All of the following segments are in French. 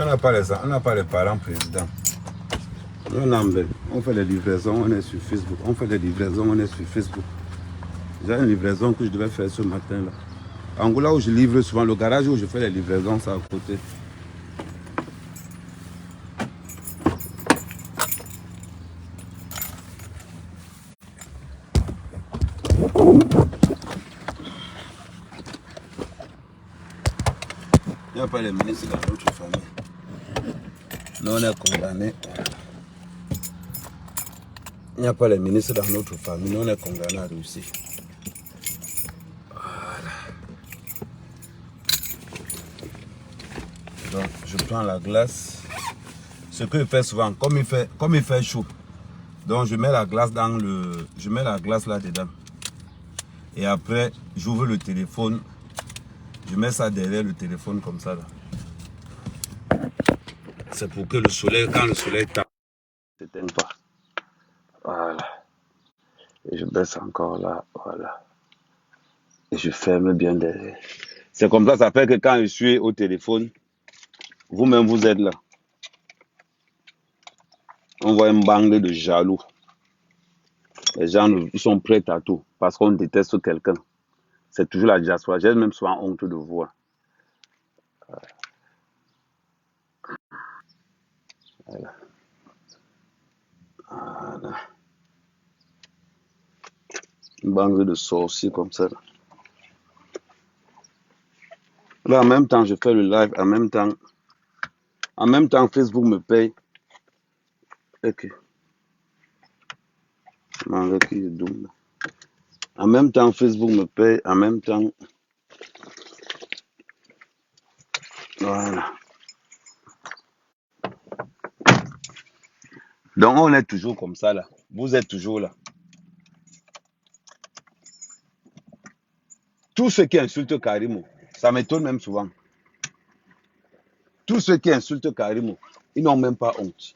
on n'a pas les parents présidents. On fait les livraisons, on est sur Facebook. On fait les livraisons, on est sur Facebook. J'ai une livraison que je devais faire ce matin là. Angola où je livre souvent, le garage où je fais les livraisons, c'est à côté. Il n'y a pas les ministres dans notre famille. Nous, on est condamnés. Il n'y a pas les ministres dans notre famille. Nous, on est condamnés à réussir. Voilà. Donc, je prends la glace. Ce que je fais souvent, comme il fait chaud, donc je mets la glace je mets la glace là-dedans. Et après, j'ouvre le téléphone. Je mets ça derrière le téléphone comme ça là. C'est pour que le soleil, quand le soleil tape, ne s'éteigne pas. Voilà. Et je baisse encore là. Voilà. Et je ferme bien derrière. C'est comme ça fait que quand je suis au téléphone, vous-même vous êtes là. On voit une bande de jaloux. Les gens ils sont prêts à tout parce qu'on déteste quelqu'un. C'est toujours la diaspora. J'ai même souvent honte de voir. Voilà. Voilà. Une bande de sorciers comme ça. Là, en même temps, je fais le live. En même temps, Facebook me paye. Ok. En même temps, Facebook me paye. En même temps. Voilà. Donc, on est toujours comme ça là. Vous êtes toujours là. Tous ceux qui insultent Karimo, ça m'étonne même souvent. Tous ceux qui insultent Karimo, ils n'ont même pas honte.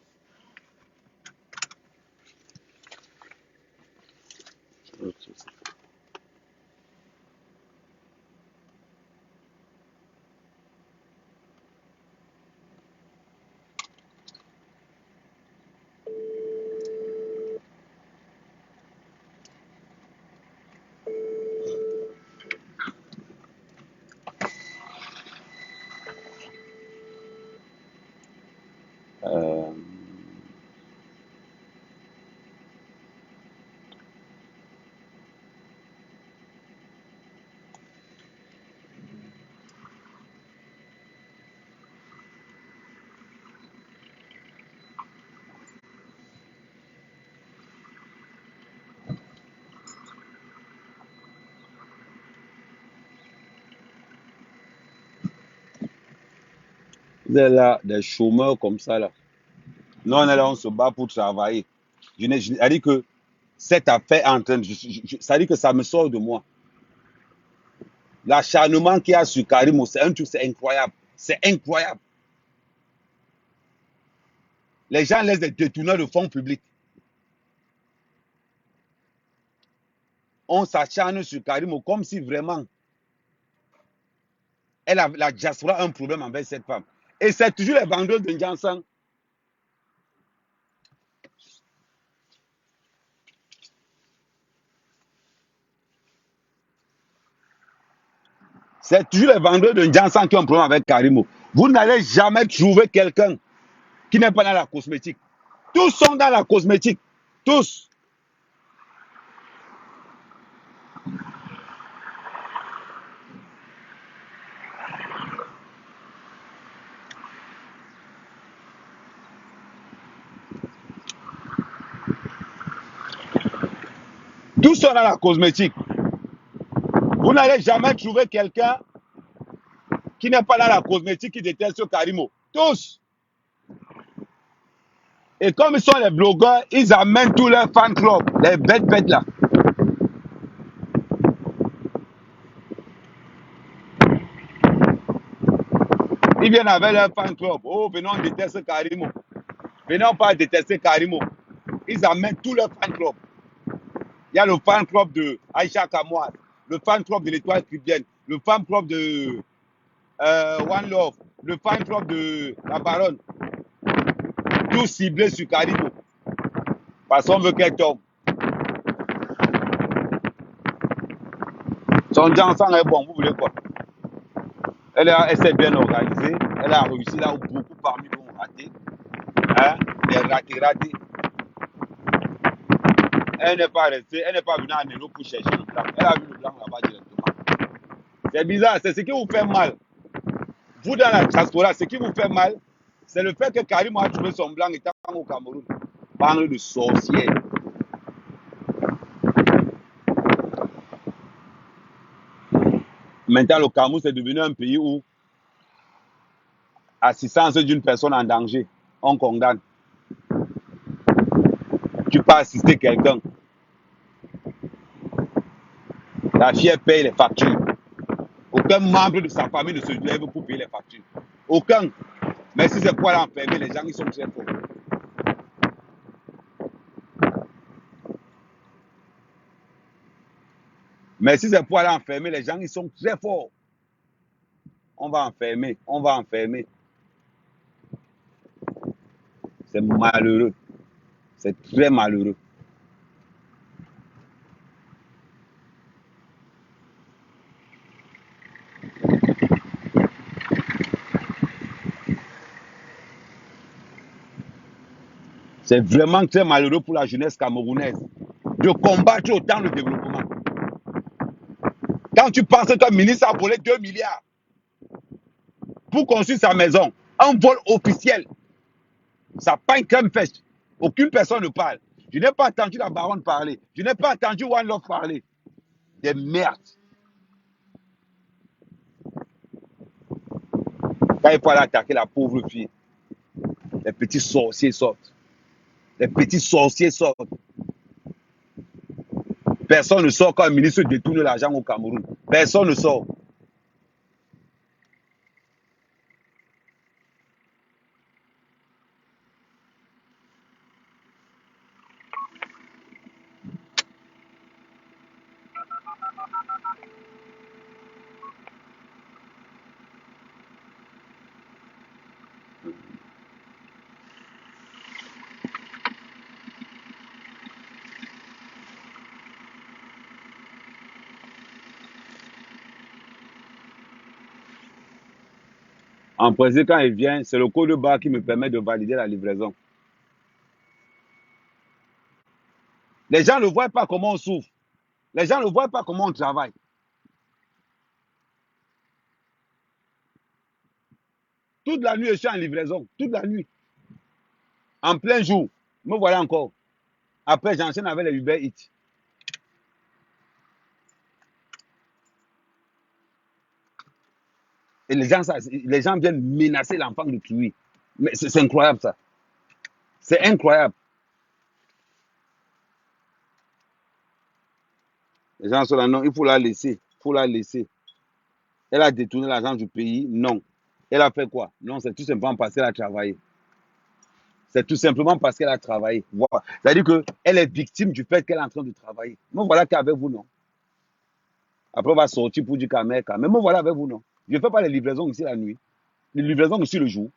Euh, Vous êtes là, des chômeurs comme ça là. Nous, on est là, on se bat pour travailler. Je dis que cette affaire est en train de. Ça dit que ça me sort de moi. L'acharnement qu'il y a sur Karimo, c'est un truc, c'est incroyable. C'est incroyable. Les gens laissent des détourneurs de fonds publics. On s'acharne sur Karimo comme si vraiment la diaspora a un problème avec cette femme. Et c'est toujours les vendeurs de Njansan. C'est toujours les vendeurs de Njansan qui ont un problème avec Karimo. Vous n'allez jamais trouver quelqu'un qui n'est pas dans la cosmétique. Tous sont dans la cosmétique. Tous. Tous sont dans la cosmétique. Vous n'allez jamais trouver quelqu'un qui n'est pas dans la cosmétique qui déteste Karimo. Tous. Et comme ils sont les blogueurs, ils amènent tous leurs fan clubs, les bêtes là. Ils viennent avec leur fan club. Oh, venons détester Karimo. Venons pas détester Karimo. Ils amènent tous leurs fan clubs. Il y a le fan club de Aïcha Kamouad, le fan club de l'Étoile Cubienne, le fan club de One Love, le fan club de la baronne, tout ciblé sur Caribou. Parce qu'on veut qu'elle tombe. Son Jansan est bon, vous voulez quoi? Elle s'est bien organisée. Elle a réussi là où beaucoup parmi nous ont raté. Hein? Les ratés. Elle n'est pas restée, elle n'est pas venue à Neno pour chercher le blanc. Elle a vu le blanc là-bas directement. C'est bizarre, c'est ce qui vous fait mal. Vous, dans la diaspora, ce qui vous fait mal, c'est le fait que Karim a trouvé son blanc étant au Cameroun. Parle de sorcière. Maintenant, le Cameroun, c'est devenu un pays où assistance d'une personne en danger, on condamne. Tu peux assister quelqu'un. La fille paye les factures. Aucun membre de sa famille ne se lève pour payer les factures. Aucun. Mais si c'est pour aller enfermer, les gens, ils sont très forts. Mais si c'est pour aller enfermer, les gens, ils sont très forts. On va enfermer, on va enfermer. C'est malheureux. C'est très malheureux. C'est vraiment très malheureux pour la jeunesse camerounaise de combattre autant le développement. Quand tu penses que ton ministre a volé 2 milliards pour construire sa maison, un vol officiel, ça pas crème fest. Aucune personne ne parle. Je n'ai pas entendu la baronne parler. Je n'ai pas entendu One Love parler. Des merdes. Quand il faut aller attaquer la pauvre fille, les petits sorciers sortent. Les petits sorciers sortent. Personne ne sort quand un ministre détourne l'argent au Cameroun. Personne ne sort. En principe, quand il vient, c'est le code barre qui me permet de valider la livraison. Les gens ne voient pas comment on souffre. Les gens ne voient pas comment on travaille. Toute la nuit, je suis en livraison. Toute la nuit. En plein jour. Me voilà encore. Après, j'enchaîne avec les Uber Eats. Et les gens viennent menacer l'enfant de tuer. Mais c'est incroyable ça. C'est incroyable. Les gens sont là, non, il faut la laisser. Il faut la laisser. Elle a détourné l'argent du pays. Non. Elle a fait quoi? Non, c'est tout simplement parce qu'elle a travaillé. C'est tout simplement parce qu'elle a travaillé. Voilà. C'est-à-dire qu'elle est victime du fait qu'elle est en train de travailler. Mais voilà qu'avec vous, non. Après, on va sortir pour du caméra. Mais me voilà avec vous, non. Je ne fais pas les livraisons ici la nuit. Les livraisons ici le jour.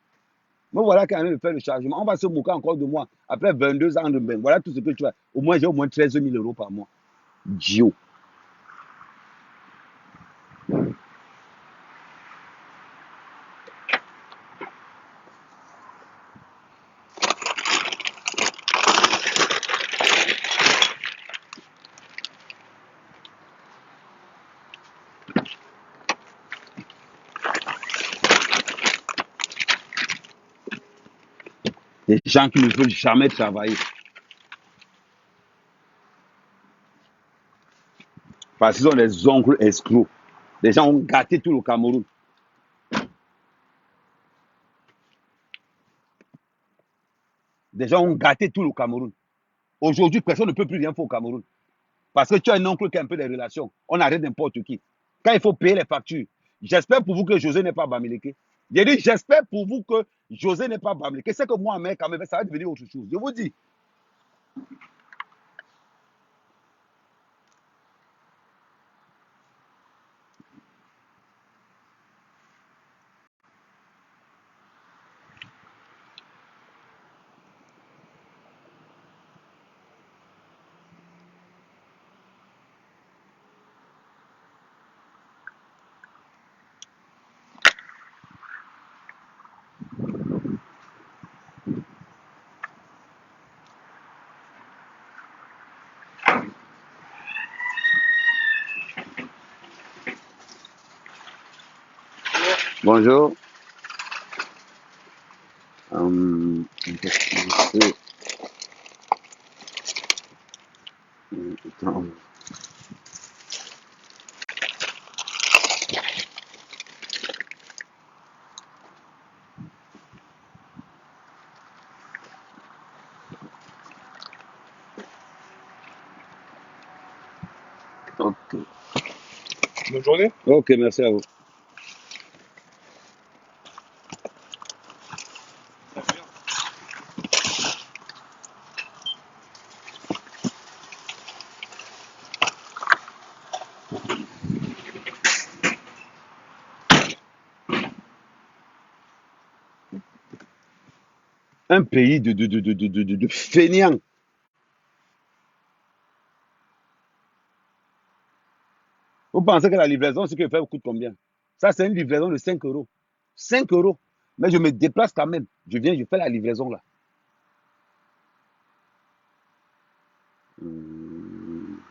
Me voilà quand même faire le chargement. On va se moquer encore de moi. Après 22 ans de bain. Voilà tout ce que tu as. Au moins, j'ai au moins 13 000 euros par mois. Dio. Des gens qui ne veulent jamais travailler. Parce qu'ils ont des oncles escrocs. Les gens ont gâté tout le Cameroun. Des gens ont gâté tout le Cameroun. Aujourd'hui, personne ne peut plus rien faire au Cameroun. Parce que tu as un oncle qui a un peu des relations. On arrête n'importe qui. Quand il faut payer les factures, j'espère pour vous que José n'est pas Bamileke. J'ai dit, j'espère pour vous que José n'est pas Bamileke. C'est que moi, mec, quand même, ça va devenir autre chose. Je vous dis. Bonjour. On peut commencer. Attends. Ok. Bonne journée. Ok, merci à vous. Un pays de fainéants. Vous pensez que la livraison, ce que je fais, coûte combien? Ça, c'est une livraison de 5 euros. 5 euros. Mais je me déplace quand même. Je viens, je fais la livraison là. Hum.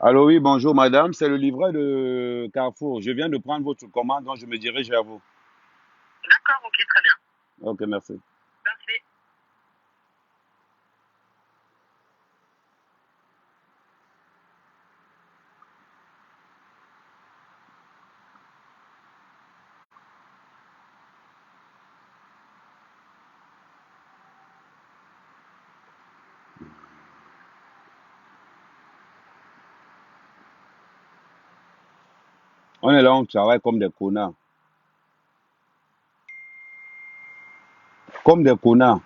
Allô, oui, bonjour madame, c'est le livreur de Carrefour. Je viens de prendre votre commande, donc je me dirige vers vous. D'accord, ok, très bien. Ok, merci. Parfait. On est là, on travaille comme des connards. Comme des connards.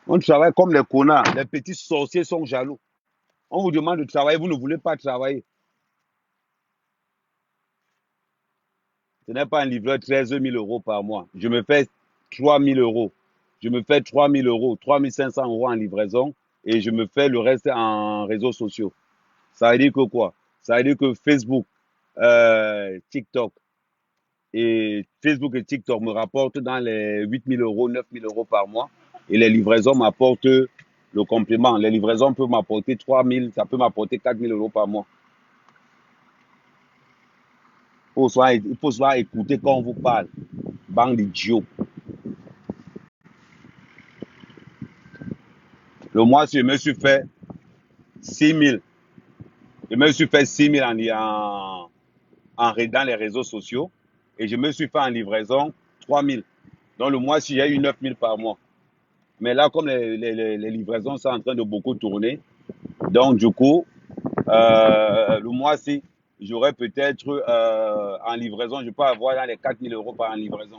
On travaille comme des connards. Les petits sorciers sont jaloux. On vous demande de travailler, vous ne voulez pas travailler. Ce n'est pas un livreur 13 000 € par mois. Je me fais 3 000 €. Je me fais 3 000 €, 3 500 € en livraison et je me fais le reste en réseaux sociaux. Ça veut dire que quoi? Ça veut dire que Facebook, TikTok et TikTok me rapportent dans les 8 000 €, 9 000 € par mois et les livraisons m'apportent le complément. Les livraisons peuvent m'apporter 3 000, ça peut m'apporter 4 000 € par mois. Il faut soit écouter quand on vous parle. Bande d'idiots. Le mois, je me suis fait 6 000. Je me suis fait 6 000 dans les réseaux sociaux et je me suis fait en livraison 3 000. Donc le mois, si j'ai eu 9 000 par mois. Mais là, comme les livraisons sont en train de beaucoup tourner, donc du coup, le mois-ci, j'aurais peut-être en livraison, je peux avoir dans les 4 000 € par en livraison.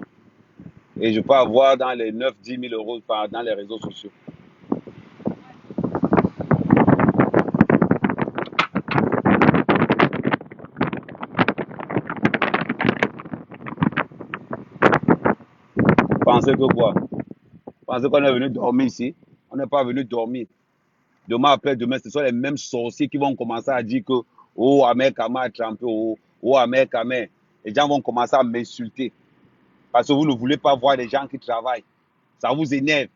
Et je peux avoir dans les 9 000 à 10 000 € dans les réseaux sociaux. Pensez que quoi? Pensez qu'on est venu dormir ici? On n'est pas venu dormir. Demain après demain, ce sont les mêmes sorciers qui vont commencer à dire que oh, Ahmed Kama a trempé, oh, Ahmed Kama. Les gens vont commencer à m'insulter parce que vous ne voulez pas voir les gens qui travaillent. Ça vous énerve.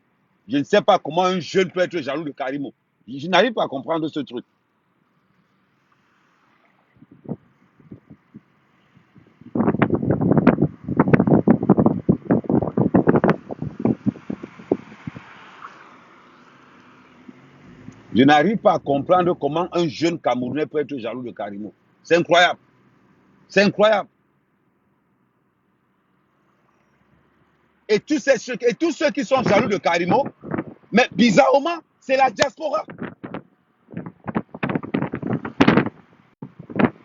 Je ne sais pas comment un jeune peut être jaloux de Karimo. Je n'arrive pas à comprendre ce truc. Je n'arrive pas à comprendre comment un jeune Camerounais peut être jaloux de Karimo. C'est incroyable. C'est incroyable. Et tous ceux qui sont jaloux de Karimo, mais bizarrement, c'est la diaspora.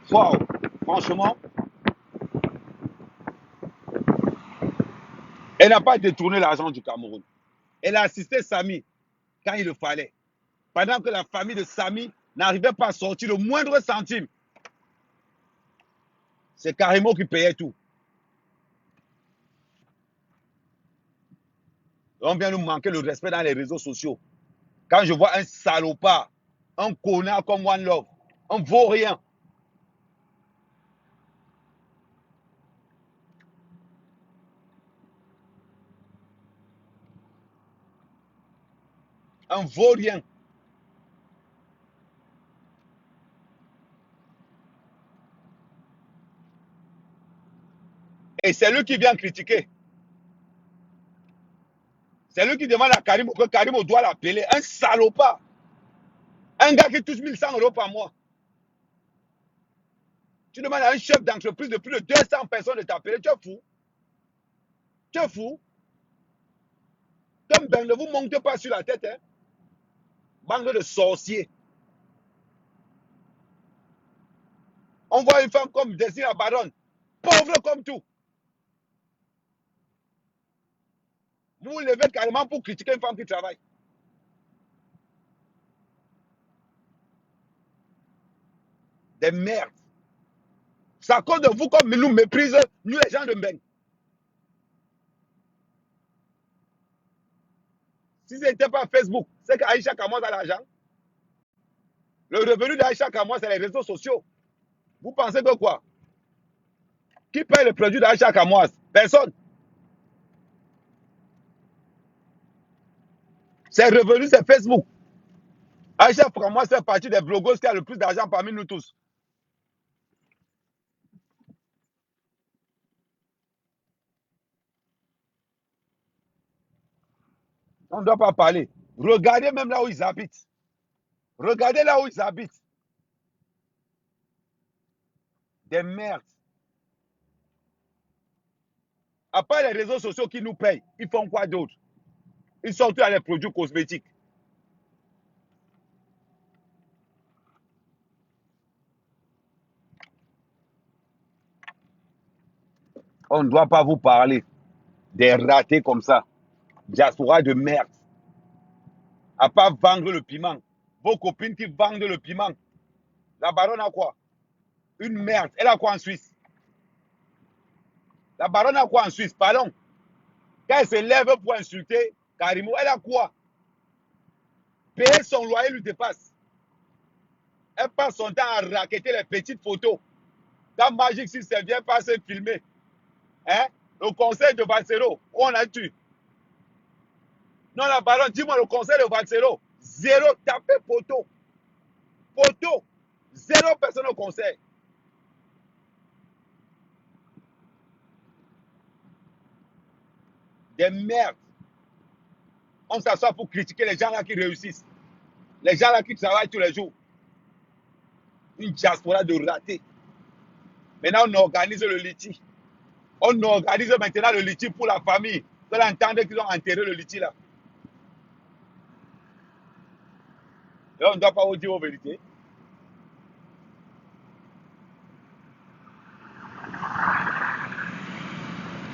Wow. Franchement, elle n'a pas détourné l'argent du Cameroun. Elle a assisté Samy quand il le fallait. Pendant que la famille de Samy n'arrivait pas à sortir le moindre centime. C'est Karimo qui payait tout. On vient nous manquer le respect dans les réseaux sociaux. Quand je vois un salopard, un connard comme One Love, un vaurien, un vaurien. Et c'est lui qui vient critiquer. C'est lui qui demande à Karimo que Karimo doit l'appeler. Un salopard. Un gars qui touche 1100 euros par mois. Tu demandes à un chef d'entreprise de plus de 200 personnes de t'appeler. Tu es fou. Tu es fou. Comme ben, ne vous montez pas sur la tête. Hein? Bande de sorciers. On voit une femme comme Désiré Baronne. Pauvre comme tout. Vous vous levez carrément pour critiquer une femme qui travaille. Des merdes. C'est à cause de vous comme nous méprisent, nous les gens de Mbeng. Si ce n'était pas Facebook, c'est qu'Aïcha Kamois a l'argent. Le revenu d'Aïcha Kamois, c'est les réseaux sociaux. Vous pensez que quoi? Qui paye le produit d'Aïcha Kamois? Personne. Ses revenus, c'est Facebook. Aïcha Kamois fait partie des blogueurs qui a le plus d'argent parmi nous tous. On ne doit pas parler. Regardez même là où ils habitent. Regardez là où ils habitent. Des merdes. À part les réseaux sociaux qui nous payent, ils font quoi d'autre? Ils sont tous à les produits cosmétiques. On ne doit pas vous parler des ratés comme ça. Diaspora de merde. À part vendre le piment. Vos copines qui vendent le piment. La baronne a quoi? Une merde. Elle a quoi en Suisse? La baronne a quoi en Suisse? Pardon. Quand elle se lève pour insulter Karimo, elle a quoi? Payer son loyer lui dépasse. Elle passe son temps à raqueter les petites photos. Quand Magic 6 vient pas se filmer. Hein? Le conseil de Valsero, on a tué. Non, la baronne, dis-moi le conseil de Valsero. Zéro tapé photo. Photo. Zéro personne au conseil. Des merdes. On s'assoit pour critiquer les gens là qui réussissent. Les gens là qui travaillent tous les jours. Une diaspora de ratés. Maintenant, on organise le litige. On organise maintenant le litige pour la famille. Vous allez entendre qu'ils ont enterré le litige là. Et on ne doit pas vous dire vos vérités.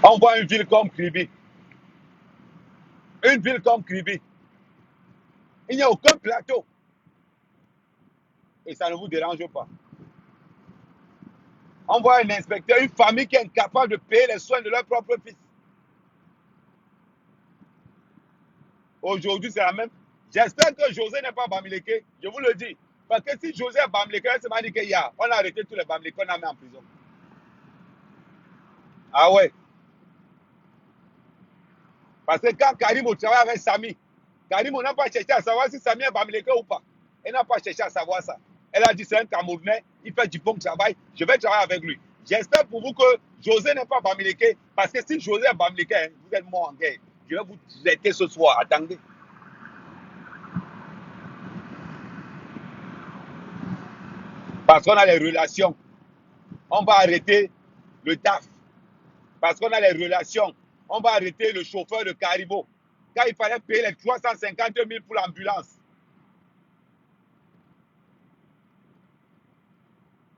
On voit une ville comme Kribi. Une ville comme Kribi. Il n'y a aucun plateau. Et ça ne vous dérange pas. On voit un inspecteur, une famille qui est incapable de payer les soins de leur propre fils. Aujourd'hui, c'est la même. J'espère que José n'est pas Bamileke. Je vous le dis. Parce que si José est Bamileke, c'est m'a dit qu'il y a. On a arrêté tous les Bamileke, on a mis en prison. Ah ouais. Parce que quand Karim travaille avec Samy, Karim n'a pas cherché à savoir si Samy est Bamileke ou pas. Elle n'a pas cherché à savoir ça. Elle a dit c'est un Camerounais, il fait du bon travail, je vais travailler avec lui. J'espère pour vous que José n'est pas Bamileke. Parce que si José est Bamileke, hein, vous êtes mort en guerre. Je vais vous traiter ce soir. Attendez. Parce qu'on a les relations. On va arrêter le taf. Parce qu'on a les relations. On va arrêter le chauffeur de Carimo. Quand il fallait payer les 350 000 pour l'ambulance.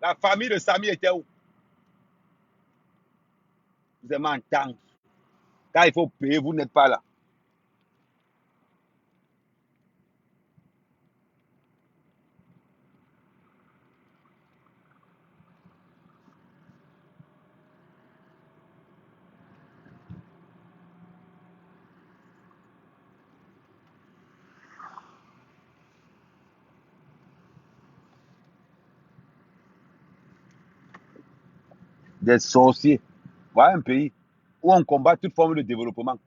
La famille de Samy était où? Vous avez un temps. Quand il faut payer, vous n'êtes pas là. Des sorciers. Voilà un pays où on combat toute forme de développement.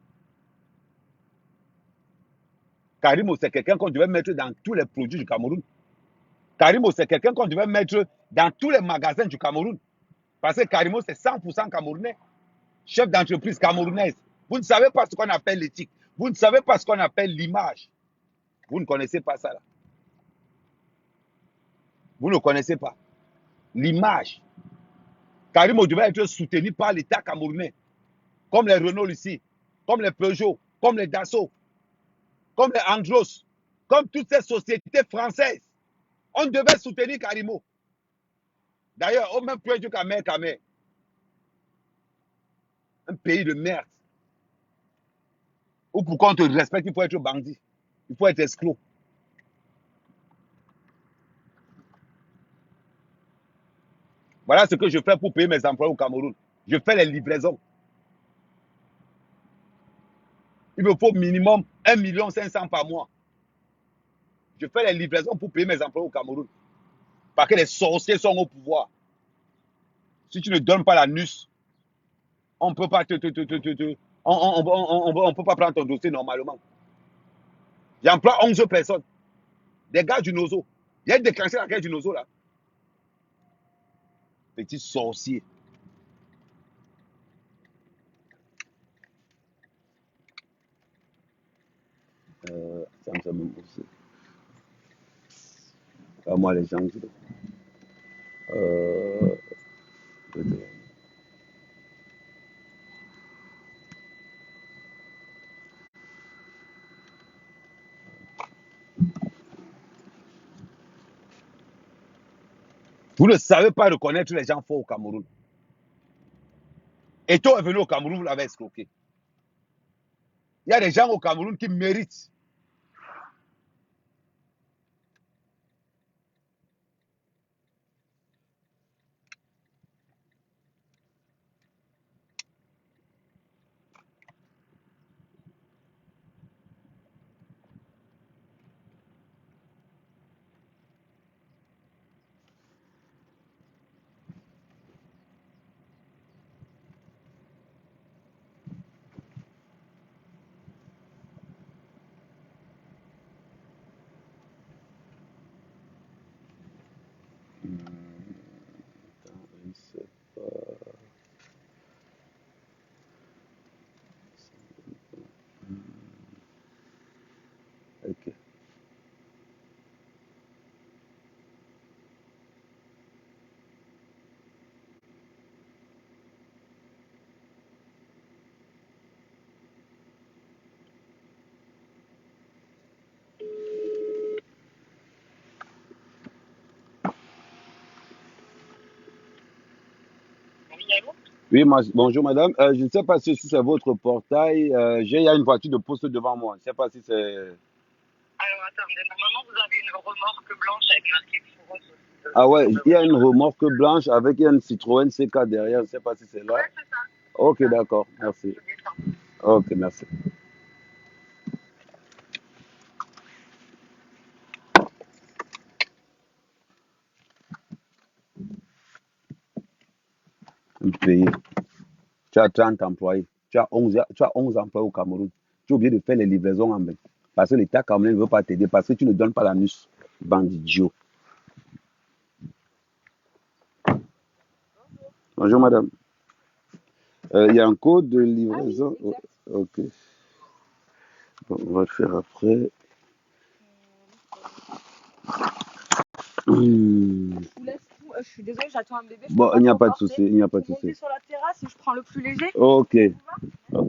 Karimo, c'est quelqu'un qu'on devait mettre dans tous les produits du Cameroun. Karimo, c'est quelqu'un qu'on devait mettre dans tous les magasins du Cameroun. Parce que Karimo, c'est 100% camerounais. Chef d'entreprise camerounaise. Vous ne savez pas ce qu'on appelle l'éthique. Vous ne savez pas ce qu'on appelle l'image. Vous ne connaissez pas ça là. Vous ne connaissez pas. L'image. Karimo devait être soutenu par l'État camerounais. Comme les Renault ici, comme les Peugeot, comme les Dassault, comme les Andros, comme toutes ces sociétés françaises. On devait soutenir Karimo. D'ailleurs, au même point que Kamé. Un pays de merde. Ou pour qu'on te respecte, il faut être bandit. Il faut être escroc. Voilà ce que je fais pour payer mes emplois au Cameroun. Je fais les livraisons. Il me faut minimum 1,5 million par mois. Je fais les livraisons pour payer mes emplois au Cameroun. Parce que les sorciers sont au pouvoir. Si tu ne donnes pas la NUS, on ne peut pas on peut pas prendre ton dossier normalement. J'emploie 11 personnes. Des gars du Nozo. Il y a déclenché la guerre du Nozo là. Petit sorcier. Ça me aussi. Moi, les gens. Vous ne savez pas reconnaître les gens forts au Cameroun. Eto est venu au Cameroun, vous l'avez escroqué. Il y a des gens au Cameroun qui méritent. Ok. Oui, bonjour madame. Je ne sais pas si c'est votre portail. Il y a une voiture de poste devant moi. Je ne sais pas si c'est. Alors attendez, normalement vous avez une remorque blanche avec marqué Foros. Ah ouais, il y a une remorque blanche avec une Citroën CK derrière. Je ne sais pas si c'est là. Ouais, c'est ça. Ok, d'accord. Merci. Je descends. Ok, merci. Un pays. Tu as 30 employés. Tu as 11 employés au Cameroun. Tu es obligé de faire les livraisons en main. Parce que l'État camerounais ne veut pas t'aider. Parce que tu ne donnes pas la NUS. Bande idiot. Bonjour madame. Il y a un code de livraison. Ah oui, exact. Ok. Bon, on va le faire après. Je vous laisse tout. Je suis désolée, j'attends un bébé. Bon, il n'y a pas de souci. Il n'y a pas de souci. Monter sur la terrasse et je prends le plus léger. Ok. Ça vous va?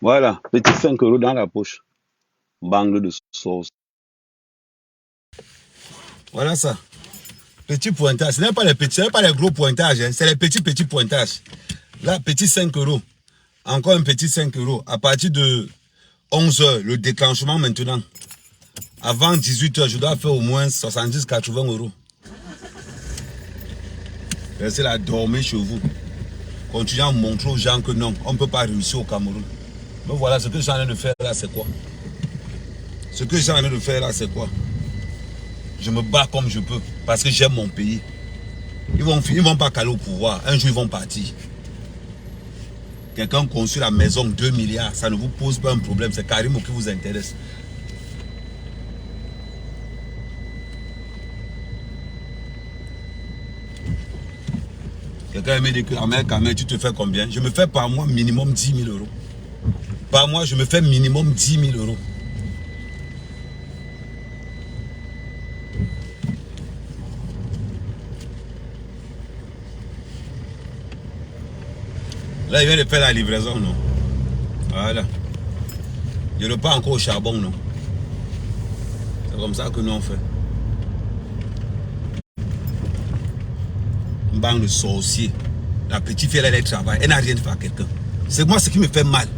Voilà, petit 5 euros dans la poche. Bangle de sauce. Voilà ça. Petit pointage. Ce n'est pas les petits, ce n'est pas les gros pointages, hein. C'est les petits pointages. Là, petit 5 euros. Encore un petit 5 euros. À partir de 11 heures, le déclenchement maintenant. Avant 18 heures, je dois faire au moins 70-80 euros. Restez là, dormir chez vous. Continuez à montrer aux gens que non, on ne peut pas réussir au Cameroun. Mais voilà, ce que je suis en train de faire là, c'est quoi? Ce que je suis en train de faire là, c'est quoi? Je me bats comme je peux, parce que j'aime mon pays. Ils vont pas caler au pouvoir. Un jour, ils vont partir. Quelqu'un construit la maison 2 milliards, ça ne vous pose pas un problème. C'est Karimo qui vous intéresse. Quelqu'un me dit que Ahmed, tu te fais combien? Je me fais par mois minimum 10 000 euros. Par mois, je me fais minimum 10 000 euros. Là, il vient de faire la livraison, non? Voilà. Je ne pas encore au charbon, non? C'est comme ça que nous on fait. Une bande de sorciers. La petite fille, elle travaille. Elle n'a rien fait à quelqu'un. C'est moi ce qui me fait mal.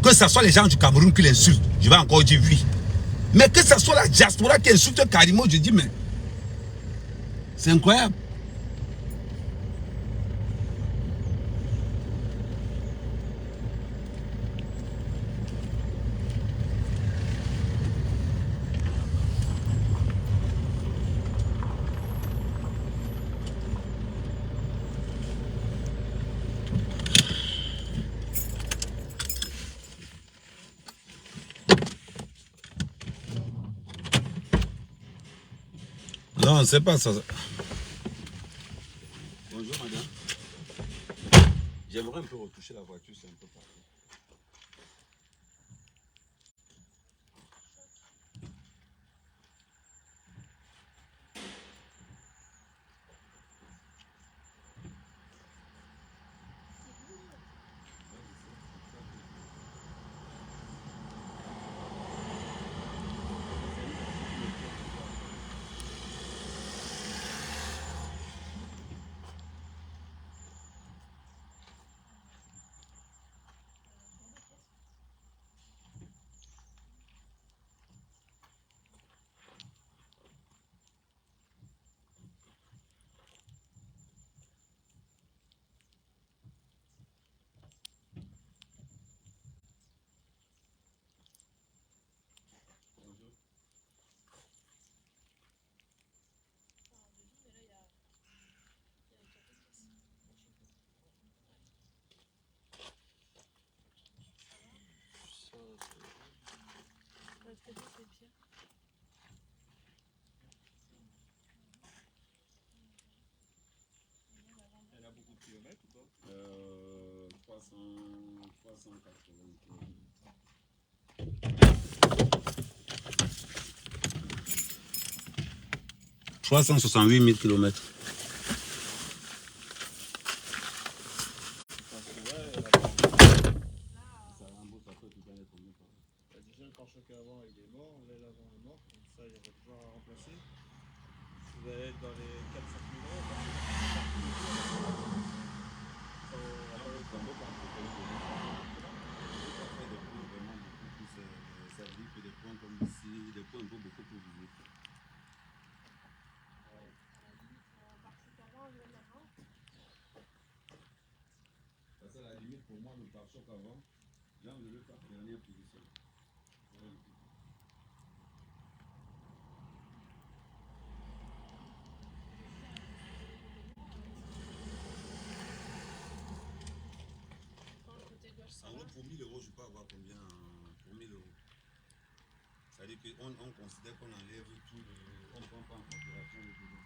Que ce soit les gens du Cameroun qui l'insultent, je vais encore dire oui. Mais que ce soit la diaspora qui insulte Karimo, je dis mais... C'est incroyable. Non, c'est pas ça. Bonjour madame. J'aimerais un peu retoucher la voiture, c'est un peu partout. Elle a beaucoup de kilomètres ou pas 380 368 000 kilomètres. Déjà, quand chacun avant il est mort, l'aile avant est morte, donc ça il y aurait toujours à remplacer. Vous allez être dans les 400 000 euros. Des points comme ici, des points beaucoup plus visibles. Ça c'est la limite pour moi, le pare-choc avant. J'ai enlevé par dernière position. En gros, pour 1000 euros, je peux avoir combien pour 1000 euros? C'est-à-dire qu'on considère qu'on enlève tout, on ne prend pas en considération le boulot.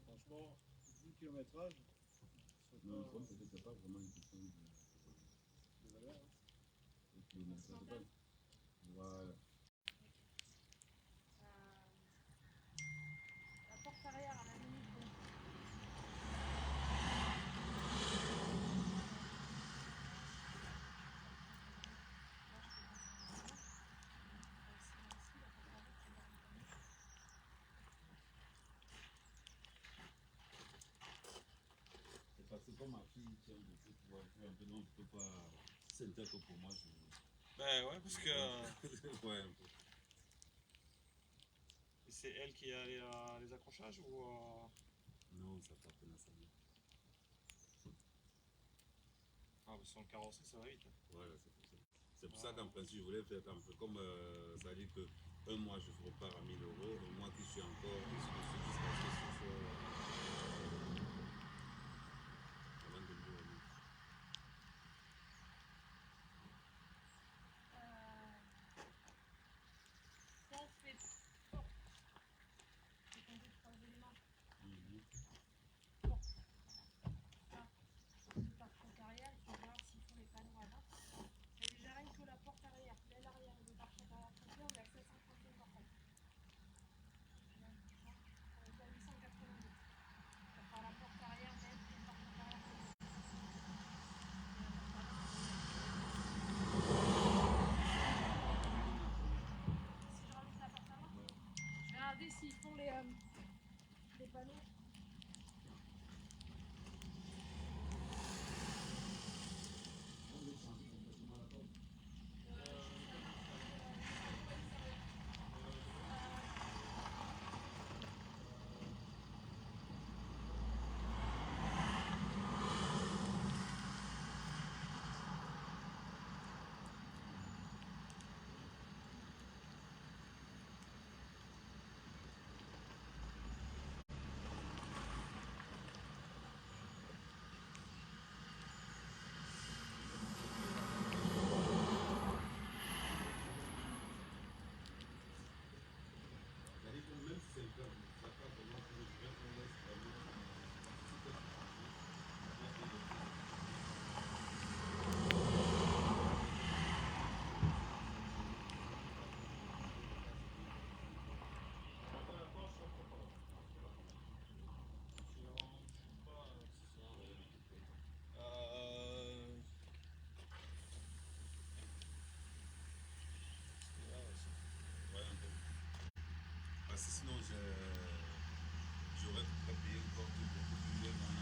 Franchement, vu le kilométrage, Non, je pense que c'est pas vraiment une question de valeur. kilométrage. Voilà. La porte arrière à la limite. C'est parce que comme ma fille tient beaucoup pour faire un peu, non, je peux pas. C'est le que pour moi, je. Ben ouais, parce que Ouais, un peu. c'est elle qui a les accrochages ou Non, ça tape dans sa vie. Ah, parce qu'en carrosserie ça va vite. Voilà, c'est pour ça. C'est pour ça qu'en principe, je voulais faire un peu comme ça veut dire que un mois je repars à 1000 euros, un mois qui suis encore dessus jusqu'à ce que ce soit avant de mieux remettre. Ça fait porte. C'est quand même 3 éléments. Porte. Ça, c'est par porte arrière, il faut voir s'il faut les panneaux avant. Mais déjà rien que la porte arrière, l'aile arrière et le pare-choc arrière complet, on est à 735 par contre. On est à 880. Ça fera la porte arrière même et le pare-choc arrière complet. Si je rajoute la porte avant, je vais regarder s'ils font les panneaux. C'est-à-dire que même si c'est le cas, ça part vraiment pour je vais qu'on laisse vraiment. Parce que sinon, j'aurais payé encore beaucoup plus mieux dans la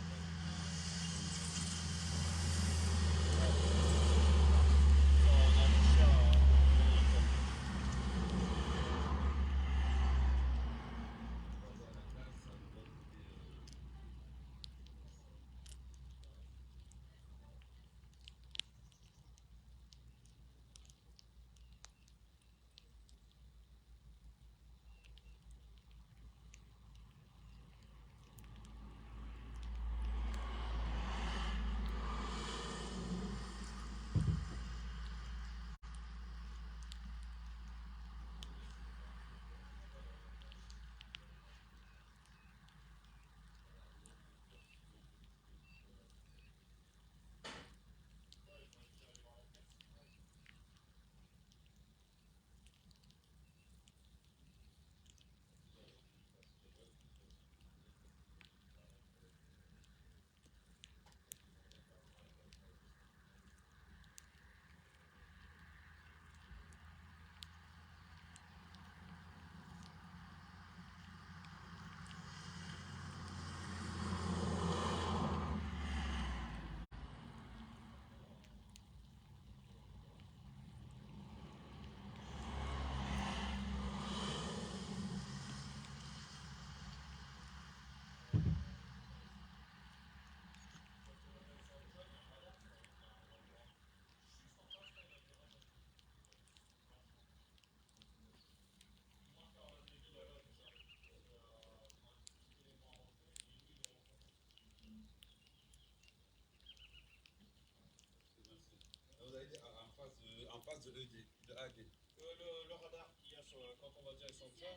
face de ED, de AD. Le radar qu'il y a quand on va direction de ça,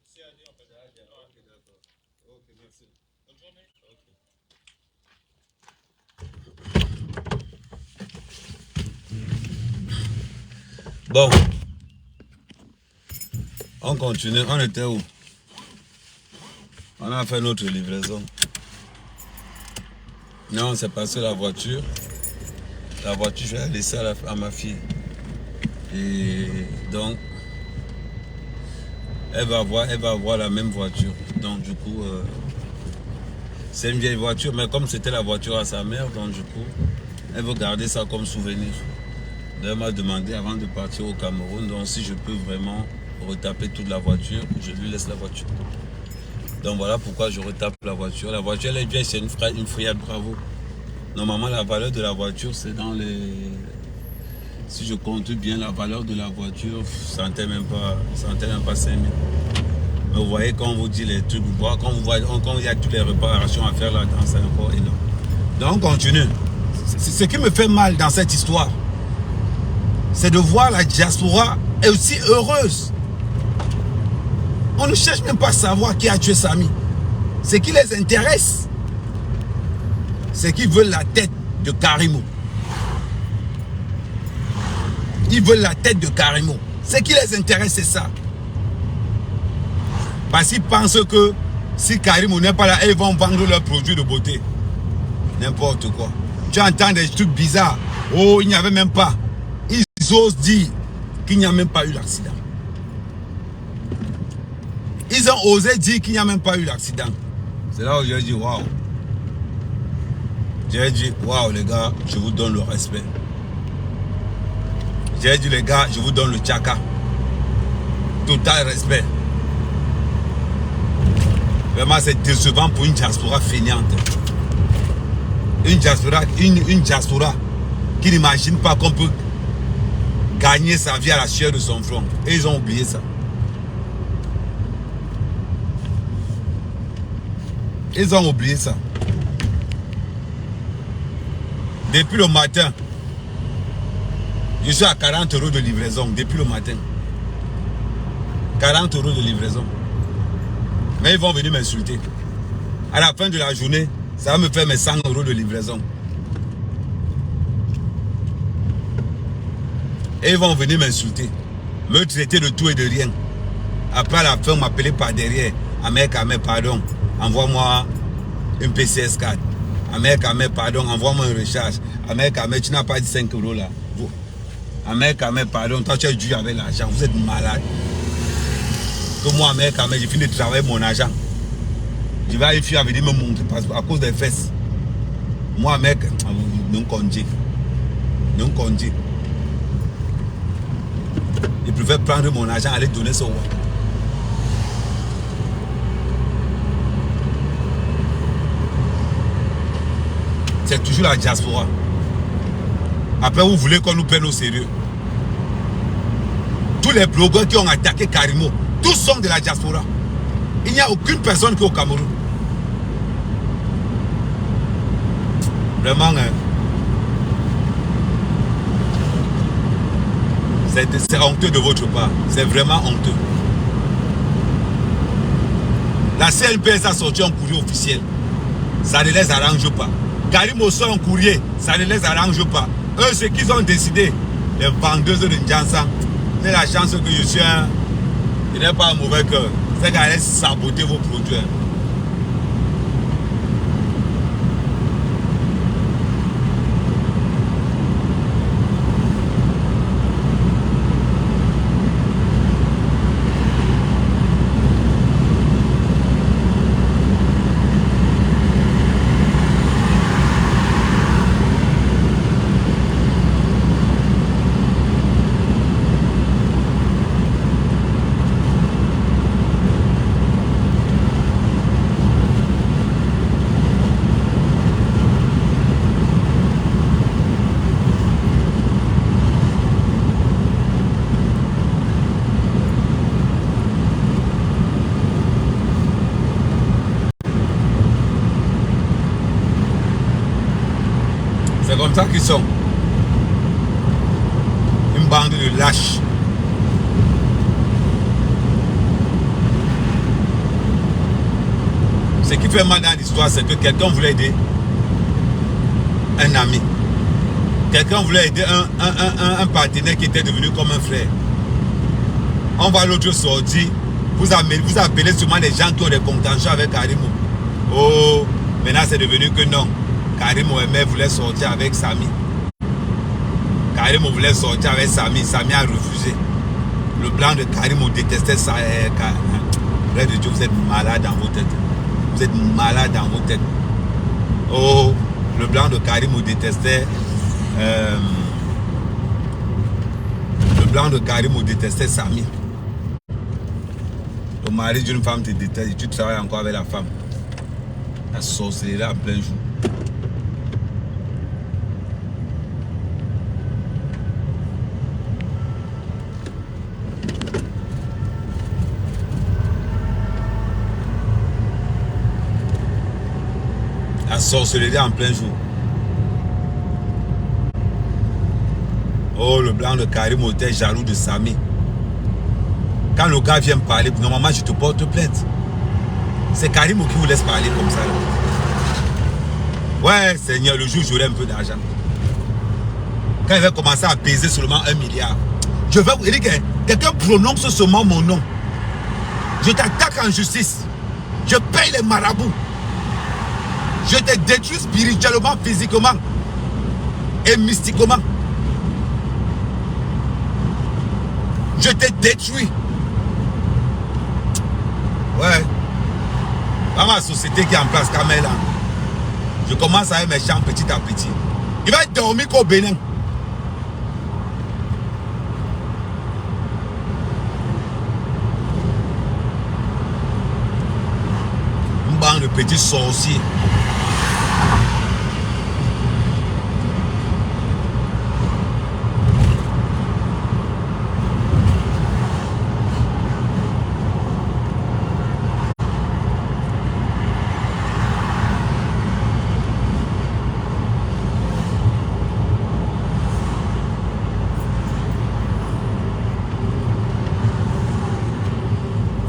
c'est AD en fait. C'est AD, ok, d'accord. Ok, merci. Bonne journée. Ok. Bon, on continue. On était où? On a fait notre livraison. Non, c'est passé la voiture. La voiture, je l'ai laissée à ma fille. Et donc, elle va avoir la même voiture. Donc, du coup, c'est une vieille voiture, mais comme c'était la voiture à sa mère, donc du coup, elle veut garder ça comme souvenir. Donc, elle m'a demandé avant de partir au Cameroun, donc si je peux vraiment retaper toute la voiture, je lui laisse la voiture. Donc voilà pourquoi je retape la voiture. La voiture, elle est vieille, c'est une Fiat Bravo. Normalement, la valeur de la voiture, c'est dans les... Si je compte bien, la valeur de la voiture, ça n'était même pas 5 000. Mais vous voyez, quand on vous dit les trucs, quand il y a toutes les réparations à faire là-dedans, c'est encore énorme. Donc, on continue. Ce qui me fait mal dans cette histoire, c'est de voir la diaspora est aussi heureuse. On ne cherche même pas à savoir qui a tué Samy. Ce qui les intéresse, c'est qu'ils veulent la tête de Karimo. Ils veulent la tête de Karimo. Ce qui les intéresse, c'est ça. Parce qu'ils pensent que si Karimo n'est pas là, ils vont vendre leurs produits de beauté. N'importe quoi. Tu entends des trucs bizarres. Oh, il n'y avait même pas. Ils osent dire qu'il n'y a même pas eu l'accident. Ils ont osé dire qu'il n'y a même pas eu l'accident. C'est là où j'ai dit waouh. J'ai dit waouh les gars, je vous donne le respect. J'ai dit les gars, je vous donne le tchaka. Total respect. Vraiment c'est décevant pour une diaspora fainéante. Une diaspora qui n'imagine pas qu'on peut gagner sa vie à la sueur de son front. Et ils ont oublié ça. Ils ont oublié ça. Depuis le matin, je suis à 40 € de livraison. Depuis le matin. 40 € de livraison. Mais ils vont venir m'insulter. À la fin de la journée, ça va me faire mes 100 € de livraison. Et ils vont venir m'insulter. Me traiter de tout et de rien. Après à la fin, m'appeler par derrière. Ahmed Kamé, pardon. Envoie-moi un PCS4. Ahmed Kamé, pardon. Envoie-moi une recharge. Ahmed Kamé, tu n'as pas dit 5 € là. Ahmed Kamé, pardon. Toi, tu as dû avec l'argent. Vous êtes malade. Que moi, Ahmed Kamé, j'ai fini de travailler mon argent. Je vais aller venir me montrer parce à cause des fesses. Moi, mec, non congé. Non congé. Je préfère prendre mon argent, aller donner ça au roi. C'est toujours la diaspora. Après, vous voulez qu'on nous prenne au sérieux. Tous les blogueurs qui ont attaqué Karimo, tous sont de la diaspora. Il n'y a aucune personne qui est au Cameroun. Vraiment, hein. C'est honteux de votre part. C'est vraiment honteux. La CNPS a sorti un courrier officiel. Ça ne les arrange pas. Karimo sort un courrier. Ça ne les arrange pas. Eux, ce qu'ils ont décidé, les vendeuses de Njansan, c'est la chance que je suis un... Je n'ai pas un mauvais cœur. C'est qu'elle allait saboter vos produits. C'est comme ça qu'ils sont. Ils Une bande de lâches. Ce qui fait mal dans l'histoire, c'est que quelqu'un voulait aider un ami. Quelqu'un voulait aider un partenaire qui était devenu comme un frère. On va l'autre sortir. Vous appelez souvent les gens qui ont des contentions avec Karimo. Oh, maintenant c'est devenu que non. Karimo voulait sortir avec Sami. Karimo voulait sortir avec Sami. Sami a refusé. Le blanc de Karimo détestait ça. Frère de Dieu, vous êtes malade dans vos têtes. Vous êtes malade dans vos têtes. Oh, le blanc de Karimo détestait. Le blanc de Karimo détestait Sami. Le mari d'une femme te déteste et tu travailles encore avec la femme. La sorcellerie en plein jour. La sorcellerie en plein jour. Oh, le blanc de Karimo était jaloux de Sami. Quand le gars vient me parler, normalement je te porte plainte. C'est Karimo qui vous laisse parler comme ça. Ouais, Seigneur, le jour où j'aurai un peu d'argent. Quand il va commencer à peser seulement 1 milliard. Je vais vous dire que quelqu'un prononce seulement mon nom. Je t'attaque en justice. Je paye les marabouts. Je te détruis spirituellement, physiquement et mystiquement. Je te détruis. Ouais. Dans ma société qui est en place, Kamela, je commence à être méchant petit à petit. Il va dormir qu'au Bénin. Une bande de petits sorciers.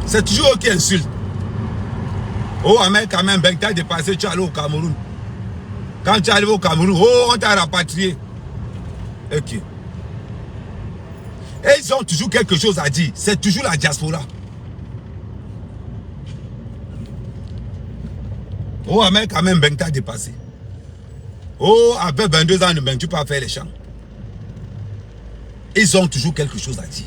C'est toujours eux qui insultent. Oh, Ahmed, quand même, Ben, t'as dépassé, tu es allé au Cameroun. Quand tu es arrivé au Cameroun, oh, on t'a rapatrié. Ok. Et ils ont toujours quelque chose à dire. C'est toujours la diaspora. Oh, Ahmed, quand même, Ben, t'as dépassé. Oh, après 22 ans, Ben, tu peux pas faire les champs. Ils ont toujours quelque chose à dire.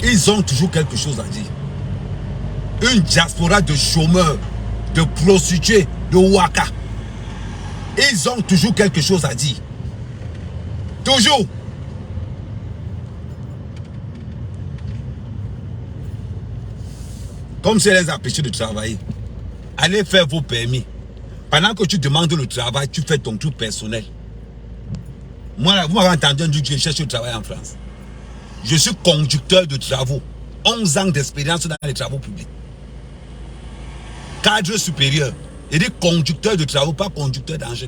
Ils ont toujours quelque chose à dire. Une diaspora de chômeurs, de prostituées, de waka. Ils ont toujours quelque chose à dire. Toujours. Comme si elle les empêchait de travailler. Allez faire vos permis. Pendant que tu demandes le travail, tu fais ton truc personnel. Moi, vous m'avez entendu dire que je cherche du travail en France. Je suis conducteur de travaux. 11 ans d'expérience dans les travaux publics. Cadre supérieur. Il dit conducteur de travaux, pas conducteur d'engin.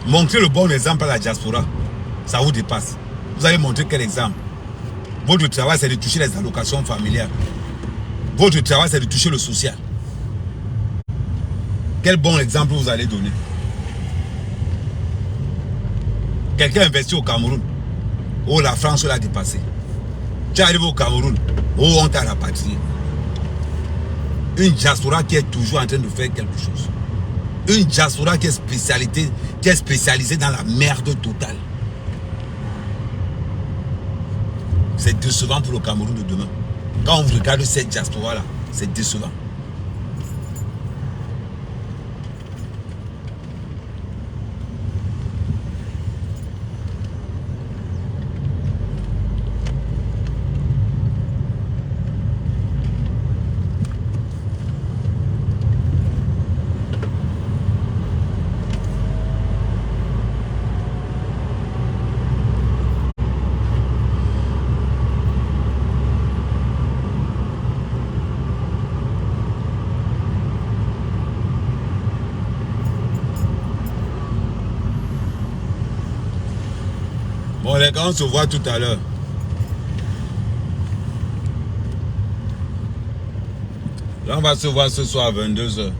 Montrez le bon exemple à la diaspora. Ça vous dépasse. Vous allez montrer quel exemple. Votre travail, c'est de toucher les allocations familiales. Votre travail, c'est de toucher le social. Quel bon exemple vous allez donner? Quelqu'un investit au Cameroun. Oh, la France l'a dépassé. Tu arrives au Cameroun. Oh, on t'a rapatrié. Une diaspora qui est toujours en train de faire quelque chose. Une diaspora qui est spécialisée dans la merde totale. C'est décevant pour le Cameroun de demain. Quand on regarde cette diaspora-là, c'est décevant. Bon, les gars, on se voit tout à l'heure. Là, on va se voir ce soir à 22 h.